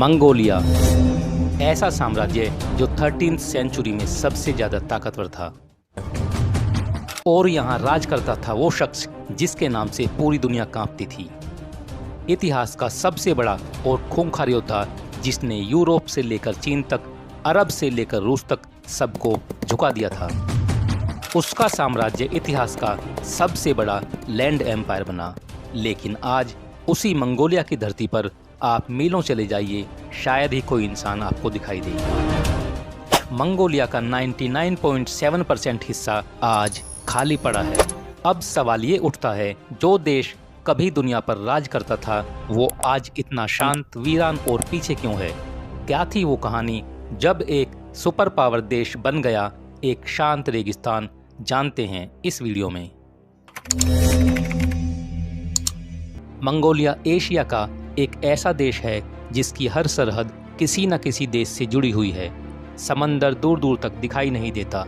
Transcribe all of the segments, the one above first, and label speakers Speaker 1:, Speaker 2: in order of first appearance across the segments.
Speaker 1: Mongolia, ऐसा साम्राज्य जो 13वीं सेंचुरी में सबसे ज्यादा ताकतवर था और यहाँ राज करता था वो शख्स जिसके नाम से पूरी दुनिया कांपती थी। इतिहास का सबसे बड़ा और खूंखार योद्धा जिसने यूरोप से लेकर चीन तक, अरब से लेकर रूस तक सबको झुका दिया था। उसका साम्राज्य इतिहास का सबसे बड़ा लैंड एम्पायर बना। लेकिन आज उसी मंगोलिया की धरती पर आप मीलों चले जाइए, शायद ही कोई इंसान आपको दिखाई दे। मंगोलिया का 99.7% हिस्सा आज खाली पड़ा है। अब सवाल ये उठता है, जो देश कभी दुनिया पर राज करता था वो आज इतना शांत, वीरान और पीछे क्यों है? क्या थी वो कहानी जब एक सुपर पावर देश बन गया एक शांत रेगिस्तान? जानते हैं इस वीडियो में। मंगोलिया एशिया का एक ऐसा देश है जिसकी हर सरहद किसी न किसी देश से जुड़ी हुई है। समंदर दूर दूर तक दिखाई नहीं देता।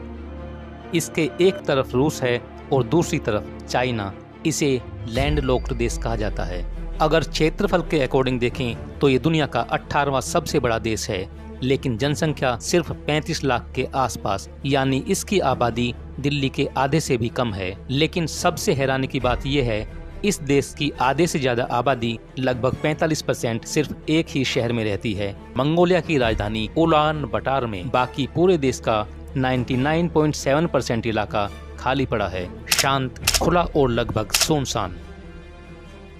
Speaker 1: इसके एक तरफ रूस है और दूसरी तरफ चाइना। इसे लैंडलॉक्ड देश कहा जाता है। अगर क्षेत्रफल के अकॉर्डिंग देखें तो ये दुनिया का 18वां सबसे बड़ा देश है, लेकिन जनसंख्या सिर्फ 35 लाख के आसपास, यानी इसकी आबादी दिल्ली के आधे से भी कम है। लेकिन सबसे हैरानी की बात यह है, इस देश की आधे से ज्यादा आबादी लगभग 45% सिर्फ एक ही शहर में रहती है, मंगोलिया की राजधानी उलान बटार में। बाकी पूरे देश का 99.7% इलाका खाली पड़ा है, शांत, खुला और लगभग सुनसान।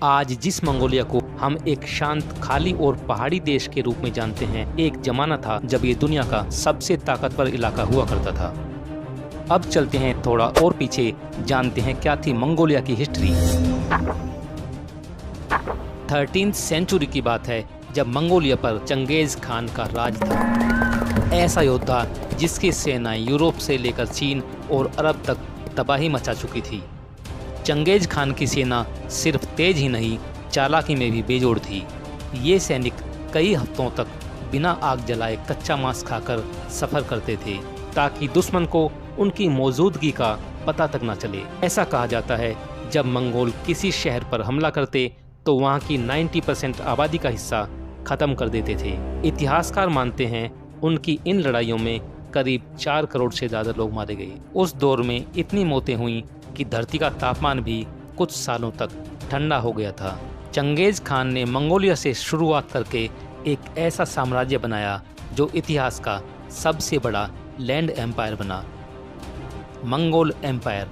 Speaker 1: आज जिस मंगोलिया को हम एक शांत, खाली और पहाड़ी देश के रूप में जानते हैं, एक जमाना था जब ये दुनिया का सबसे ताकतवर इलाका हुआ करता था। अब चलते हैं थोड़ा और पीछे, जानते हैं क्या थी मंगोलिया की हिस्ट्री। 13वीं सेंचुरी की बात है जब मंगोलिया पर चंगेज खान का राज था। ऐसा योद्धा जिसकी सेनाएं यूरोप से लेकर चीन और अरब तक तबाही मचा चुकी थी। चंगेज खान की सेना सिर्फ तेज ही नहीं, चालाकी में भी बेजोड़ थी। ये सैनिक कई हफ्तों तक बिना आग जलाए कच्चा मांस खाकर सफर करते थे ताकि दुश्मन को उनकी मौजूदगी का पता तक न चले। ऐसा कहा जाता है जब मंगोल किसी शहर पर हमला करते तो वहाँ की 90% आबादी का हिस्सा खत्म कर देते थे। इतिहासकार मानते हैं उनकी इन लड़ाइयों में करीब 4 करोड़ से ज़्यादा लोग मारे गए। उस दौर में इतनी मौतें हुई कि धरती का तापमान भी कुछ सालों तक ठंडा हो गया था। चंगेज खान ने मंगोलिया से शुरुआत करके एक ऐसा साम्राज्य बनाया जो इतिहास का सबसे बड़ा लैंड एम्पायर बना। मंगोल एम्पायर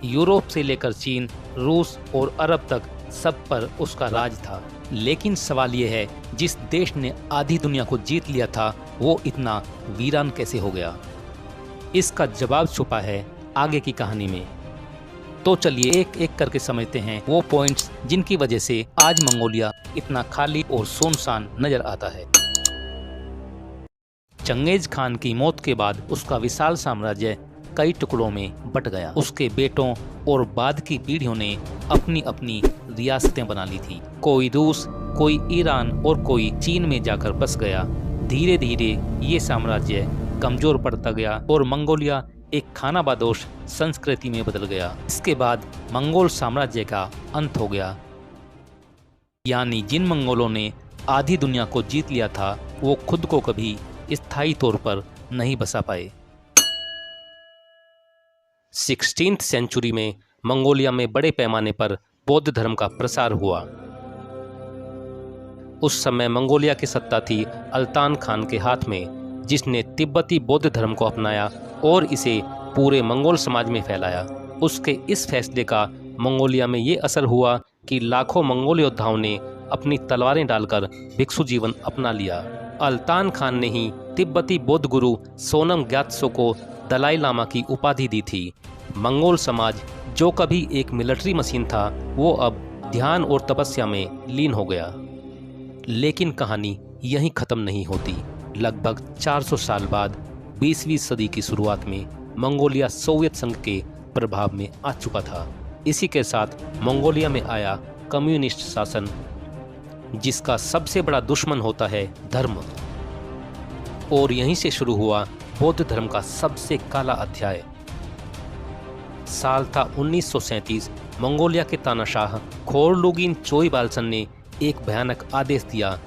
Speaker 1: यूरोप से लेकर चीन, रूस और अरब तक सब पर उसका राज था। लेकिन सवाल ये है, जिस देश ने आधी दुनिया को जीत लिया था वो इतना वीरान कैसे हो गया? इसका जवाब छुपा है आगे की कहानी में। तो चलिए एक एक करके समझते हैं वो पॉइंट्स जिनकी वजह से आज मंगोलिया इतना खाली और सुनसान नजर आता है। चंगेज खान की मौत के बाद उसका विशाल साम्राज्य कई टुकड़ों में बट गया। उसके बेटों और बाद की पीढ़ियों ने अपनी अपनी रियासतें बना ली थी। कोई रूस, कोई ईरान और कोई चीन में जाकर बस गया। धीरे धीरे ये साम्राज्य कमजोर पड़ता गया और मंगोलिया एक खानाबदोश संस्कृति में बदल गया। इसके बाद मंगोल साम्राज्य का अंत हो गया, यानी जिन मंगोलों ने आधी दुनिया को जीत लिया था वो खुद को कभी स्थायी तौर पर नहीं बसा पाए। 16वीं सेंचुरी में मंगोलिया में बड़े पैमाने पर बौद्ध धर्म का प्रसार हुआ। उस समय मंगोलिया की सत्ता थी अल्तान खान के हाथ में, जिसने तिब्बती बौद्ध धर्म को अपनाया और इसे पूरे मंगोल समाज में फैलाया। उसके इस फैसले का मंगोलिया में ये असर हुआ कि लाखों मंगोल योद्धाओं ने अपनी तलवारें डालकर भिक्षु जीवन अपना लिया। अल्तान खान ने ही तिब्बती बौद्ध गुरु सोनम ग्यात्सो को दलाई लामा की उपाधि दी थी। मंगोल समाज जो कभी एक मिलिट्री मशीन था वो अब ध्यान और तपस्या में लीन हो गया। लेकिन कहानी यहीं खत्म नहीं होती। लगभग 400 साल बाद 20वीं सदी की शुरुआत में मंगोलिया सोवियत संघ के प्रभाव में आ चुका था। इसी के साथ मंगोलिया में आया कम्युनिस्ट शासन, जिसका सबसे बड़ा दुश्मन होता है धर्म। और यहीं से शुरू हुआ बौद्ध धर्म का सबसे काला अध्याय। साल था 1937। मंगोलिया के तानाशाह खोरलुगिन चोइबाल्सन ने एक भयानक आदेश दिया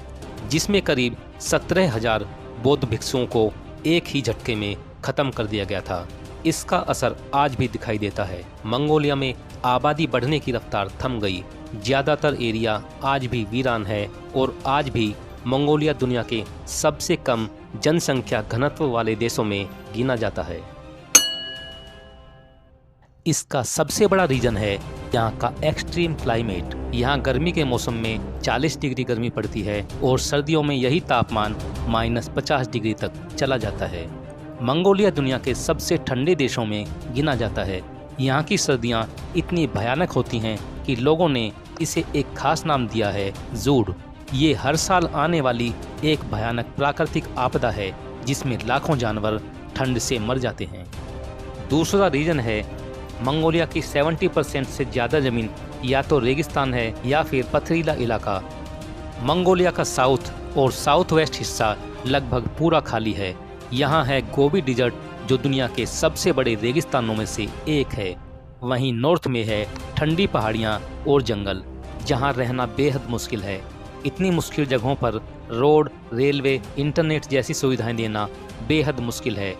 Speaker 1: जिसमें करीब 17,000 बौद्ध भिक्षुओं को एक ही झटके में खत्म कर दिया गया था। इसका असर आज भी दिखाई देता है। मंगोलिया में आबादी बढ़ने की रफ्तार थम गई। ज़्यादातर एरिया आज भी वीरान है और आज भी मंगोलिया दुनिया के सबसे कम जनसंख्या घनत्व वाले देशों में गिना जाता है। इसका सबसे बड़ा रीजन है यहाँ का एक्सट्रीम क्लाइमेट। यहाँ गर्मी के मौसम में 40 डिग्री गर्मी पड़ती है और सर्दियों में यही तापमान -50 डिग्री तक चला जाता है। मंगोलिया दुनिया के सबसे ठंडे देशों में गिना जाता है। यहाँ की सर्दियाँ इतनी भयानक होती हैं कि लोगों ने इसे एक खास नाम दिया है, जूड। ये हर साल आने वाली एक भयानक प्राकृतिक आपदा है जिसमें लाखों जानवर ठंड से मर जाते हैं। दूसरा रीजन है मंगोलिया की 70% से ज़्यादा ज़मीन या तो रेगिस्तान है या फिर पथरीला इलाका। मंगोलिया का साउथ और साउथ वेस्ट हिस्सा लगभग पूरा खाली है। यहाँ है गोबी डिजर्ट जो दुनिया के सबसे बड़े रेगिस्तानों में से एक है। वहीं नॉर्थ में है ठंडी पहाड़ियाँ और जंगल जहाँ रहना बेहद मुश्किल है। इतनी मुश्किल जगहों पर रोड, रेलवे, इंटरनेट जैसी सुविधाएं देना बेहद मुश्किल है।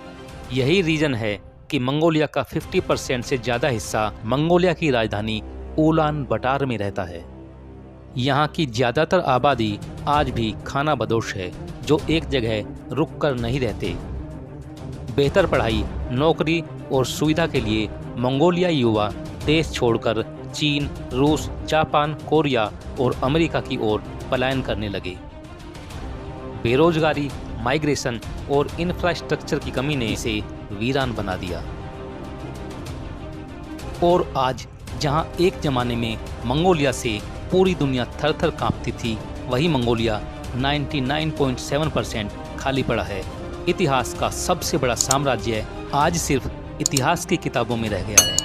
Speaker 1: यही रीजन है कि मंगोलिया का 50% से ज़्यादा हिस्सा मंगोलिया की राजधानी उलान बटार में रहता है। यहाँ की ज़्यादातर आबादी आज भी खाना बदोश है, जो एक जगह रुक कर नहीं रहते। बेहतर पढ़ाई, नौकरी और सुविधा के लिए मंगोलिया युवा देश छोड़कर चीन, रूस, जापान, कोरिया और अमेरिका की ओर पलायन करने लगे। बेरोजगारी, माइग्रेशन और इंफ्रास्ट्रक्चर की कमी ने इसे वीरान बना दिया। और आज जहां एक जमाने में मंगोलिया से पूरी दुनिया थर-थर कांपती थी, वही मंगोलिया 99.7% खाली पड़ा है। इतिहास का सबसे बड़ा साम्राज्य आज सिर्फ इतिहास की किताबों में रह गया है।